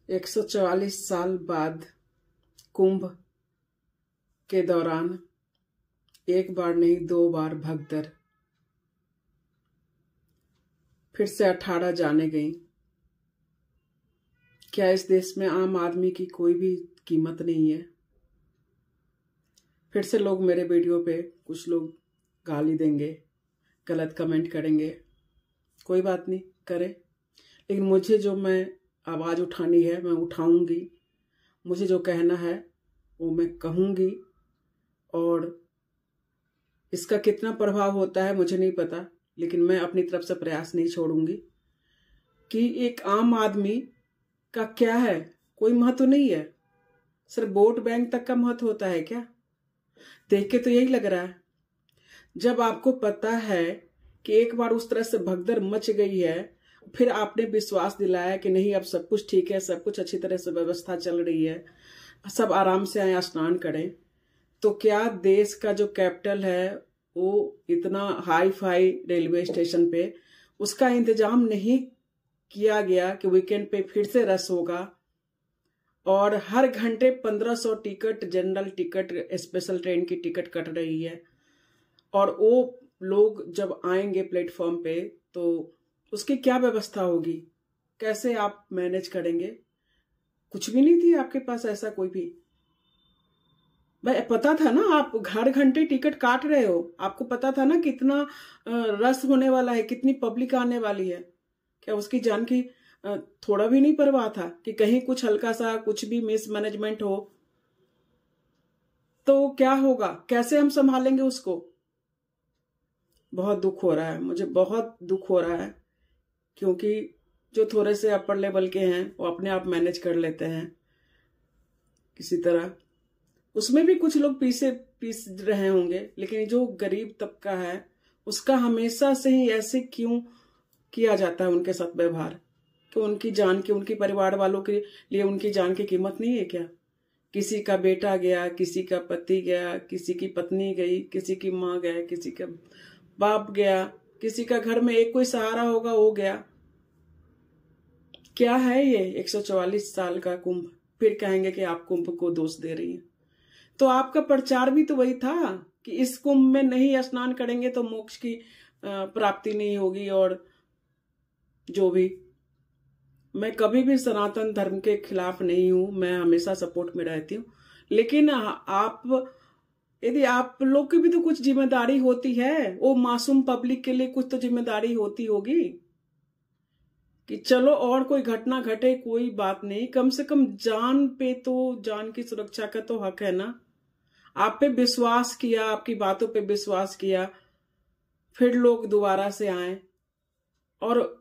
144 साल बाद कुंभ के दौरान एक बार नहीं 2 बार भगदड़, फिर से 18 जाने गई। क्या इस देश में आम आदमी की कोई भी कीमत नहीं है? फिर से लोग मेरे वीडियो पे कुछ लोग गाली देंगे, गलत कमेंट करेंगे। कोई बात नहीं, करे, लेकिन मुझे जो मैं आवाज़ उठानी है मैं उठाऊंगी। मुझे जो कहना है वो मैं कहूंगी, और इसका कितना प्रभाव होता है मुझे नहीं पता, लेकिन मैं अपनी तरफ से प्रयास नहीं छोड़ूंगी। कि एक आम आदमी का क्या है, कोई महत्व नहीं है, सिर्फ वोट बैंक तक का महत्व होता है क्या? देख के तो यही लग रहा है। जब आपको पता है कि एक बार उस तरह से भगदड़ मच गई है, फिर आपने विश्वास दिलाया कि नहीं अब सब कुछ ठीक है, सब कुछ अच्छी तरह से व्यवस्था चल रही है, सब आराम से आए स्नान करें, तो क्या देश का जो कैपिटल है वो इतना हाई फाई रेलवे स्टेशन पे उसका इंतजाम नहीं किया गया कि वीकेंड पे फिर से रश होगा, और हर घंटे 1500 ticket, general ticket, special train की टिकट कट रही है, और वो लोग जब आएंगे प्लेटफॉर्म पे तो उसकी क्या व्यवस्था होगी? कैसे आप मैनेज करेंगे? कुछ भी नहीं थी आपके पास ऐसा कोई भी। भाई पता था ना, आप हर घंटे टिकट काट रहे हो, आपको पता था ना कितना रश होने वाला है, कितनी पब्लिक आने वाली है। क्या उसकी जान की थोड़ा भी नहीं परवाह था कि कहीं कुछ हल्का सा कुछ भी मिसमैनेजमेंट हो तो क्या होगा? कैसे हम संभालेंगे उसको? बहुत दुख हो रहा है, मुझे बहुत दुख हो रहा है, क्योंकि जो थोड़े से अपर लेवल के हैं वो अपने आप मैनेज कर लेते हैं किसी तरह। उसमें भी कुछ लोग पीस रहे होंगे, लेकिन जो गरीब तबका है उसका हमेशा से ही ऐसे क्यों किया जाता है उनके साथ व्यवहार? कि उनकी जान की, उनके परिवार वालों के लिए उनकी जान की कीमत नहीं है क्या? किसी का बेटा गया, किसी का पति गया, किसी की पत्नी गई, किसी की माँ गया, किसी का बाप गया, किसी का घर में एक कोई सहारा होगा वो गया। क्या है ये 144 साल का कुंभ? फिर कहेंगे कि आप कुंभ को दोष दे रही हैं। तो आपका प्रचार भी तो वही था कि इस कुंभ में नहीं स्नान करेंगे तो मोक्ष की प्राप्ति नहीं होगी। और जो भी, मैं कभी भी सनातन धर्म के खिलाफ नहीं हूं, मैं हमेशा सपोर्ट में रहती हूँ, लेकिन आप, यदि आप लोग की भी तो कुछ जिम्मेदारी होती है, वो मासूम पब्लिक के लिए कुछ तो जिम्मेदारी होती होगी कि चलो और कोई घटना घटे कोई बात नहीं, कम से कम जान पे तो, जान की सुरक्षा का तो हक है ना। आप पे विश्वास किया, आपकी बातों पे विश्वास किया, फिर लोग दोबारा से आए, और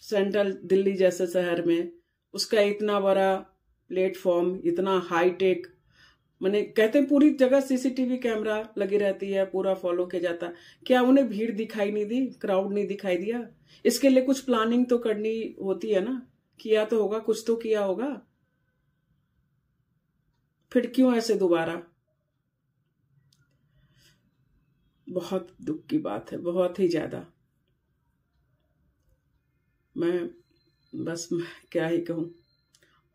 सेंट्रल दिल्ली जैसे शहर में उसका इतना बड़ा प्लेटफॉर्म, इतना हाईटेक, मैंने कहते हैं पूरी जगह सीसीटीवी कैमरा लगी रहती है, पूरा फॉलो किया जाता है। क्या उन्हें भीड़ दिखाई नहीं दी, क्राउड नहीं दिखाई दिया? इसके लिए कुछ प्लानिंग तो करनी होती है ना, किया तो होगा, कुछ तो किया होगा। फिर क्यों ऐसे दोबारा? बहुत दुख की बात है, बहुत ही ज्यादा। मैं क्या ही कहूं,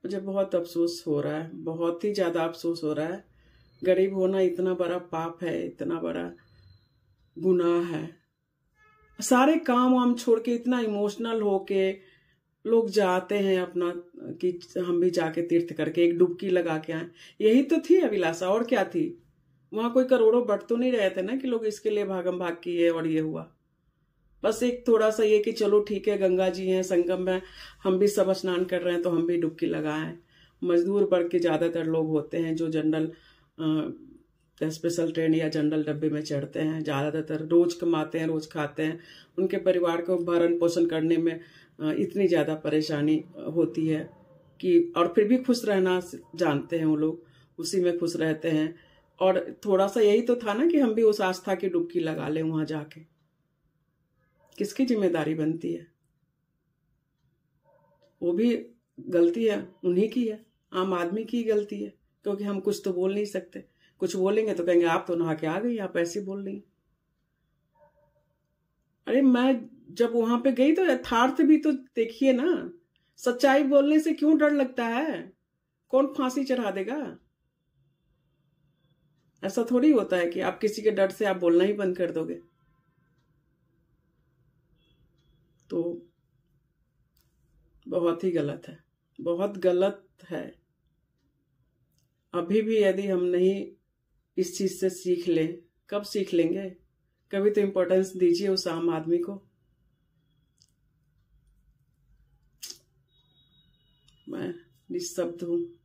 मुझे बहुत अफसोस हो रहा है, बहुत ही ज्यादा अफसोस हो रहा है। गरीब होना इतना बड़ा पाप है, इतना बड़ा गुनाह है। सारे काम वाम छोड़ के इतना इमोशनल होके लोग जाते हैं अपना, कि हम भी जाके तीर्थ करके एक डुबकी लगा के आए। यही तो थी अभिलाषा, और क्या थी? वहां कोई करोड़ों बढ़ तो नहीं रहे थे ना कि लोग इसके लिए भागम भाग किए और ये हुआ। बस एक थोड़ा सा ये कि चलो ठीक है, गंगा जी हैं, संगम में हम भी सब स्नान कर रहे हैं तो हम भी डुबकी लगाएं। मजदूर वर्ग के ज्यादातर लोग होते हैं जो जनरल स्पेशल ट्रेन या जनरल डब्बे में चढ़ते हैं, ज्यादातर रोज कमाते हैं, रोज खाते हैं, उनके परिवार को भरण पोषण करने में इतनी ज्यादा परेशानी होती है कि, और फिर भी खुश रहना जानते हैं वो लोग, उसी में खुश रहते हैं। और थोड़ा सा यही तो था ना कि हम भी उस आस्था की डुबकी लगा लें वहां जाके। किसकी जिम्मेदारी बनती है? वो भी गलती है उन्हीं की है, आम आदमी की गलती है, क्योंकि हम कुछ तो बोल नहीं सकते। कुछ बोलेंगे तो कहेंगे आप तो नहा के आ गई, आप ऐसे बोल रही। अरे मैं जब वहां पे गई तो यथार्थ भी तो देखिए ना, सच्चाई बोलने से क्यों डर लगता है? कौन फांसी चढ़ा देगा? ऐसा थोड़ी होता है कि आप किसी के डर से आप बोलना ही बंद कर दोगे। तो बहुत ही गलत है, बहुत गलत है। अभी भी यदि हम नहीं इस चीज से सीख लें, कब सीख लेंगे? कभी तो इम्पोर्टेंस दीजिए उस आम आदमी को। मैं निशब्द हूं।